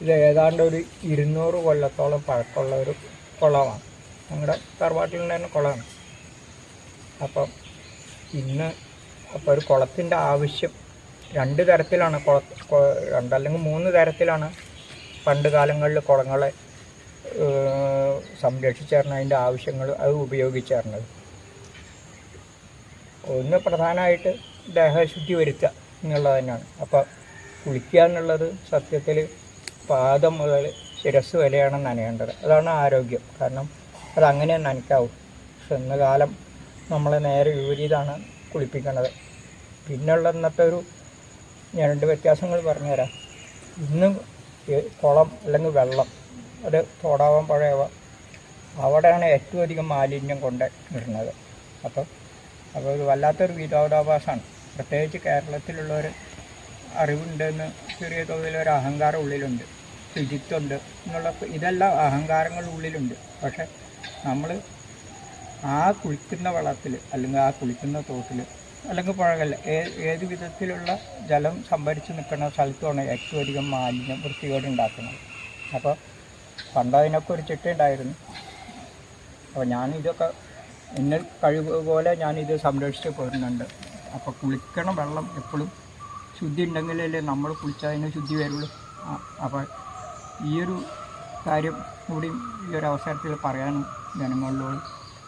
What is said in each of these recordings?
ഇത് ഏതാണ്ട് ഒരു 200 കൊല്ലത്തോളം പഴക്കമുള്ള ഒരു കുളമാണ്. ഞങ്ങളുടെ തറവാട്ടിൽ തന്നെ കുളമാണ്. അപ്പം ഇന്ന് ഒരു കുളത്തിൻ്റെ ആവശ്യം 2 തരത്തിലാണ്. രണ്ടല്ലെങ്കിൽ 3 തരത്തിലാണ് പണ്ട് കാലങ്ങളിൽ കുളങ്ങളെ സംരക്ഷിച്ചിരുന്ന അതിൻ്റെ ആവശ്യങ്ങൾ അത് ഉപയോഗിച്ചിരുന്നത്. ഒന്ന് പ്രധാനമായിട്ട് ദേഹശുദ്ധി വരുത്തുക എന്നുള്ളത് തന്നെയാണ്. അപ്പോൾ കുളിക്കുക എന്നുള്ളത് സത്യത്തിൽ പാദം മുതൽ ശിരസ് വരെയാണ് നനയേണ്ടത്. അതാണ് ആരോഗ്യം. കാരണം അതങ്ങനെ നനയ്ക്കാവും. പക്ഷെ ഇന്ന് കാലം നമ്മളെ നേരെ വിപരീതമാണ് കുളിപ്പിക്കുന്നത്. പിന്നെയുള്ള ഇന്നത്തെ ഞാൻ 2 വ്യത്യാസങ്ങൾ പറഞ്ഞുതരാം. ഇന്ന് കുളം അല്ലെങ്കിൽ വെള്ളം, അത് തോടാവാൻ പുഴയാവാം, അവിടെയാണ് ഏറ്റവും അധികം മാലിന്യം കൊണ്ട് ഇടുന്നത്. അപ്പോൾ ഇത് വല്ലാത്തൊരു വിരോധാഭാസമാണ്. പ്രത്യേകിച്ച് കേരളത്തിലുള്ളവർ അറിവുണ്ടെന്ന് ചെറിയ തോതിലൊരു അഹങ്കാരം ഉള്ളിലുണ്ട്, ശുചിത്വമുണ്ട് എന്നുള്ള ഇതെല്ലാം അഹങ്കാരങ്ങൾ ഉള്ളിലുണ്ട്. പക്ഷെ നമ്മൾ ആ കുളിക്കുന്ന വെള്ളത്തിൽ അല്ലെങ്കിൽ ആ കുളിക്കുന്ന തോട്ടിൽ അല്ലെങ്കിൽ പുഴകളിൽ ഏത് വിധത്തിലുള്ള ജലം സംഭരിച്ച് നിൽക്കുന്ന സ്ഥലത്തുമാണ് ഏറ്റവും അധികം മാലിന്യം വൃത്തികേട് ഉണ്ടാക്കുന്നത്. അപ്പോൾ പണ്ടതിനൊക്കെ ഒരു ചിട്ടയുണ്ടായിരുന്നു. അപ്പോൾ ഞാനിതൊക്കെ എന്നിൽ കഴിവ് പോലെ ഞാനിത് സംരക്ഷിച്ച് പോരുന്നുണ്ട്. അപ്പോൾ കുളിക്കണ വെള്ളം എപ്പോഴും ശുദ്ധി ഉണ്ടെങ്കിലല്ലേ നമ്മൾ കുളിച്ചതിന് ശുദ്ധി വരുള്ളൂ. അപ്പോൾ ഈയൊരു കാര്യം കൂടി ഈ ഒരു അവസരത്തിൽ പറയാനും ജനങ്ങളോട്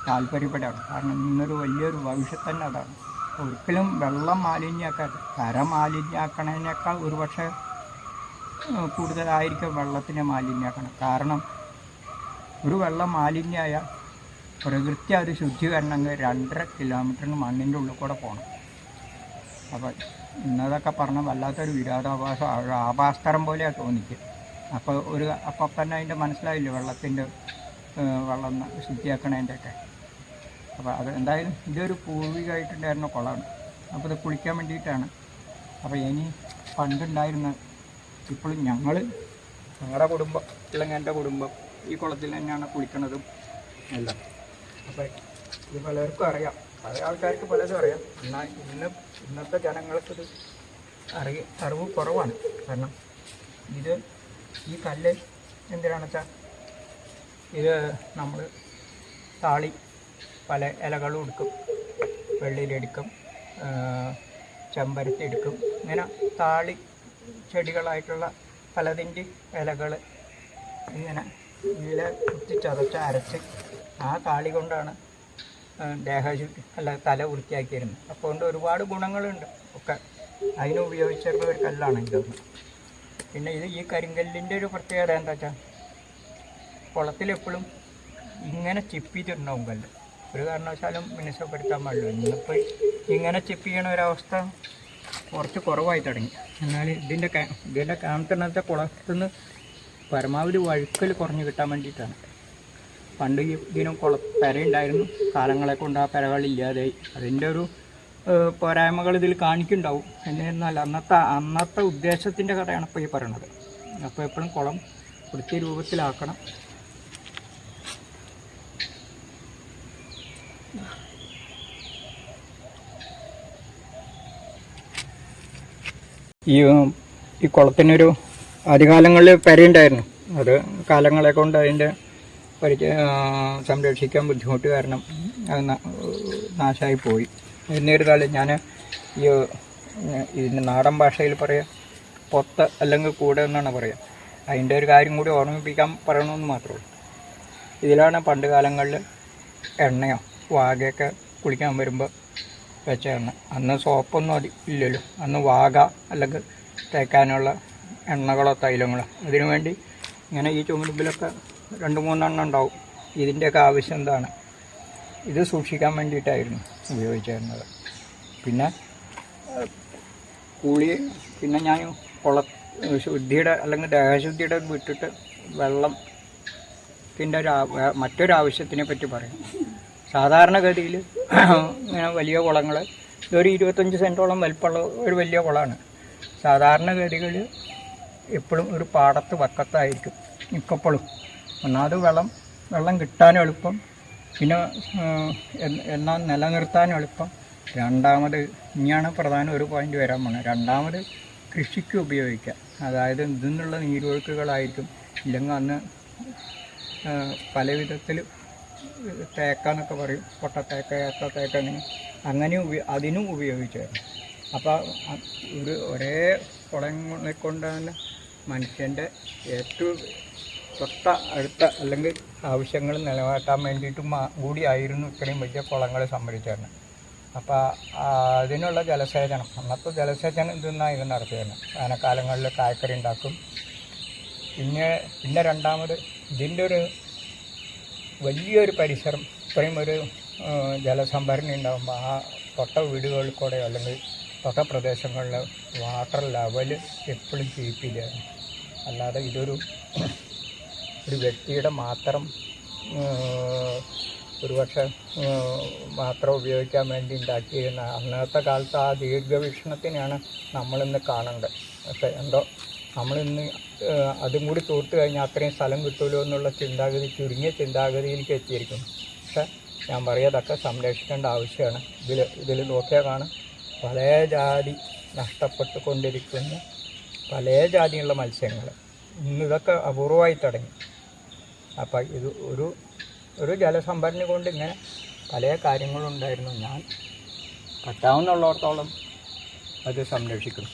താല്പര്യപ്പെടുകയാണ്. കാരണം ഇന്നൊരു വലിയൊരു ഭവിഷ്യത്ത് തന്നെ അതാണ്. ഒരിക്കലും വെള്ളം മാലിന്യമാക്കാതെ കര മാലിന്യമാക്കണതിനേക്കാൾ ഒരുപക്ഷെ കൂടുതലായിരിക്കും വെള്ളത്തിനെ മാലിന്യമാക്കണം. കാരണം ഒരു വെള്ളം മാലിന്യമായ പ്രകൃതി അത് ശുദ്ധീകരണമെങ്കിൽ 2.5 കിലോമീറ്ററിന് മണ്ണിൻ്റെ ഉള്ളിൽ കൂടെ പോകണം. അപ്പോൾ ഇന്നതൊക്കെ പറഞ്ഞാൽ വല്ലാത്തൊരു വിരോധാഭാസം, ആഭാസ്തരം പോലെയാണ് തോന്നിക്കുക. അപ്പോൾ തന്നെ അതിൻ്റെ മനസ്സിലായില്ലേ വെള്ളം ശുദ്ധിയാക്കണതിൻ്റെയൊക്കെ. അപ്പോൾ അത് എന്തായാലും ഇതൊരു പൂർവികമായിട്ടുണ്ടായിരുന്ന കുളമാണ്. അപ്പോൾ ഇത് കുളിക്കാൻ വേണ്ടിയിട്ടാണ്. അപ്പോൾ ഇനി പണ്ടുണ്ടായിരുന്ന ഇപ്പോഴും ഞങ്ങളുടെ കുടുംബം അല്ലെങ്കിൽ എൻ്റെ കുടുംബം ഈ കുളത്തിൽ തന്നെയാണ് കുളിക്കണതും എല്ലാം. അപ്പോൾ ഇത് പലർക്കും അറിയാം, പല ആൾക്കാർക്ക് പലതും അറിയാം. എന്നാൽ ഇന്നത്തെ ജനങ്ങൾക്കിത് അറിവ് കുറവാണ്. കാരണം ഈ കല്ല് എന്തിനാണെന്ന് വെച്ചാൽ ഇത് നമ്മൾ താളി പല ഇലകളും എടുക്കും, വെള്ളിയിലെടുക്കും, ചെമ്പരത്തി എടുക്കും, ഇങ്ങനെ താളി ചെടികളായിട്ടുള്ള പലതിൻ്റെ ഇലകൾ ഇങ്ങനെ ഇല കുത്തിച്ചതച്ച് അരച്ച് ആ താളി കൊണ്ടാണ് തല വൃത്തിയാക്കിയിരുന്നത്. അപ്പോൾ കൊണ്ട് ഒരുപാട് ഗുണങ്ങളുണ്ട് ഒക്കെ. അതിന് ഉപയോഗിച്ചിരുന്ന ഒരു കല്ലാണ് ഇതൊന്ന്. പിന്നെ ഈ കരിങ്കല്ലിൻ്റെ ഒരു പ്രത്യേകത എന്താ വെച്ചാൽ കുളത്തിലെപ്പോഴും ഇങ്ങനെ ചിപ്പിയിട്ടുണ്ടാവും കല്ല്. ഒരു കാരണവശാലും മിനുസപ്പെടുത്താൻ പാടില്ല. ഇന്നിപ്പോൾ ഇങ്ങനെ ചിപ്പ് ചെയ്യണ ഒരവസ്ഥ കുറച്ച് കുറവായി തുടങ്ങി. എന്നാൽ ഇതിൻ്റെ കാമത്തിനകത്തെ കുളത്തുനിന്ന് പരമാവധി വഴുക്കൽ കുറഞ്ഞ് കിട്ടാൻ വേണ്ടിയിട്ടാണ്. പണ്ട് ഇതിനും പെരയുണ്ടായിരുന്നു, കാലങ്ങളെ കൊണ്ട് ആ പെരകളില്ലാതെയായി. അതിൻ്റെ ഒരു പോരായ്മകൾ ഇതിൽ കാണിക്കുന്നുണ്ടാവും. എന്നിരുന്നാൽ അന്നത്തെ ഉദ്ദേശത്തിൻ്റെ കഥയാണ് ഇപ്പോൾ ഈ പറയണത്. അപ്പോൾ എപ്പോഴും കുളം വൃത്തി രൂപത്തിലാക്കണം. ഈ കുളത്തിനൊരു ആദ്യകാലങ്ങളിൽ പെരയുണ്ടായിരുന്നു. അത് കാലങ്ങളെ കൊണ്ട് അതിൻ്റെ സംരക്ഷിക്കാൻ ബുദ്ധിമുട്ട് കാരണം അത് നാശമായി പോയി. എന്നിരുന്നാലും ഞാൻ ഇതിൻ്റെ നാടൻ ഭാഷയിൽ പറയാം പൊത്ത് അല്ലെങ്കിൽ കൂടെ എന്നാണ് പറയുക. അതിൻ്റെ ഒരു കാര്യം കൂടി ഓർമ്മിപ്പിക്കാൻ പറയണമെന്ന് മാത്രമേ ഉള്ളൂ. ഇതിലാണ് പണ്ട് കാലങ്ങളിൽ എണ്ണയോ വാഗയൊക്കെ കുളിക്കാൻ വരുമ്പോൾ വെച്ച എണ്ണ. അന്ന് സോപ്പൊന്നും ഇല്ലല്ലോ. അന്ന് വാഗ അല്ലെങ്കിൽ തേക്കാനുള്ള എണ്ണകളോ തൈലങ്ങളോ. അതിനുവേണ്ടി ഇങ്ങനെ ഈ ചുമടുമ്പിലൊക്കെ 2-3 എണ്ണം ഉണ്ടാവും. ഇതിൻ്റെയൊക്കെ ആവശ്യം എന്താണ്? ഇത് സൂക്ഷിക്കാൻ വേണ്ടിയിട്ടായിരുന്നു ഉപയോഗിച്ചിരുന്നത്. പിന്നെ പിന്നെ ഞാൻ ശുദ്ധിയുടെ അല്ലെങ്കിൽ ദേഹശുദ്ധിയുടെ വിട്ടിട്ട് വെള്ളത്തിൻ്റെ മറ്റൊരാവശ്യത്തിനെ പറ്റി പറയാം. സാധാരണഗതിയിൽ ഇങ്ങനെ വലിയ കുളങ്ങൾ ഇതൊരു 25 സെൻറ്റോളം വലിപ്പമുള്ള ഒരു വലിയ കുളമാണ്. സാധാരണഗതികളിൽ എപ്പോഴും ഒരു പാടത്ത് വക്കത്തായിരിക്കും മിക്കപ്പോഴും. ഒന്നാമത് വെള്ളം കിട്ടാനും എളുപ്പം, പിന്നെ എന്നാൽ നിലനിർത്താനും എളുപ്പം. രണ്ടാമത് ഇനിയാണ് പ്രധാന ഒരു പോയിൻ്റ് വരാൻ പോകുന്നത്. രണ്ടാമത് കൃഷിക്ക് ഉപയോഗിക്കാം. അതായത് ഇതിൽ നിന്നുള്ള നീരൊഴുക്കുകളായിരിക്കും. ഇല്ലെങ്കിൽ അന്ന് പല വിധത്തിൽ തേക്കാന്നൊക്കെ പറയും, കൊട്ടത്തേക്ക, ഏത്തത്തേക്ക, അങ്ങനെ അതിനും ഉപയോഗിച്ചായിരുന്നു. അപ്പോൾ ഒരേ കുളങ്ങളെ കൊണ്ട് തന്നെ മനുഷ്യൻ്റെ ഏറ്റവും തൊട്ട അടുത്ത അല്ലെങ്കിൽ ആവശ്യങ്ങൾ നിലനിർത്താൻ വേണ്ടിയിട്ടും കൂടിയായിരുന്നു ഇത്രയും വലിയ കുളങ്ങൾ സംഭരിച്ചിരുന്നത്. അപ്പോൾ അതിനുള്ള ജലസേചനം, അന്നത്തെ ജലസേചനം ഇതെന്നായിരുന്നു നടത്തിയിരുന്നത്. വേനൽക്കാലങ്ങളിൽ കായക്കറി ഉണ്ടാക്കും. പിന്നെ രണ്ടാമത് ഇതിൻ്റെ ഒരു വലിയൊരു പരിസരം, ഇത്രയും ഒരു ജലസംഭരണി ഉണ്ടാകുമ്പോൾ ആ തൊട്ട വീടുകളിൽ കൂടെ അല്ലെങ്കിൽ തൊട്ട പ്രദേശങ്ങളിലെ വാട്ടർ ലെവൽ എപ്പോഴും കീപ്പില്ലായിരുന്നു. അല്ലാതെ ഇതൊരു വ്യക്തിയുടെ മാത്രം ഒരുപക്ഷെ മാത്രം ഉപയോഗിക്കാൻ വേണ്ടി ഉണ്ടാക്കിയിരുന്ന അന്നത്തെ കാലത്ത് ആ ദീർഘവീക്ഷണത്തിനെയാണ് നമ്മളിന്ന് കാണേണ്ടത്. പക്ഷേ എന്തോ നമ്മളിന്ന് അതും കൂടി തൂർത്ത് കഴിഞ്ഞാൽ അത്രയും സ്ഥലം കിട്ടുമല്ലോ എന്നുള്ള ചിന്താഗതി, ചുരുങ്ങിയ ചിന്താഗതിയിലേക്ക് എത്തിയിരിക്കുന്നു. പക്ഷേ ഞാൻ പറയാതൊക്കെ സംരക്ഷിക്കേണ്ട ആവശ്യമാണ്. ഇതിൽ നോക്കിയാൽ കാണും പല ജാതി നഷ്ടപ്പെട്ടുകൊണ്ടിരിക്കുന്ന പല ജാതിയുള്ള മത്സ്യങ്ങൾ ഇന്നിതൊക്കെ അപൂർവമായി തുടങ്ങി. അപ്പം ഇത് ഒരു ജലസംഭരണി കൊണ്ട് ഇങ്ങനെ പല കാര്യങ്ങളുണ്ടായിരുന്നു. ഞാൻ പറ്റാവുന്നുള്ളിടത്തോളം അത് സംരക്ഷിക്കണം.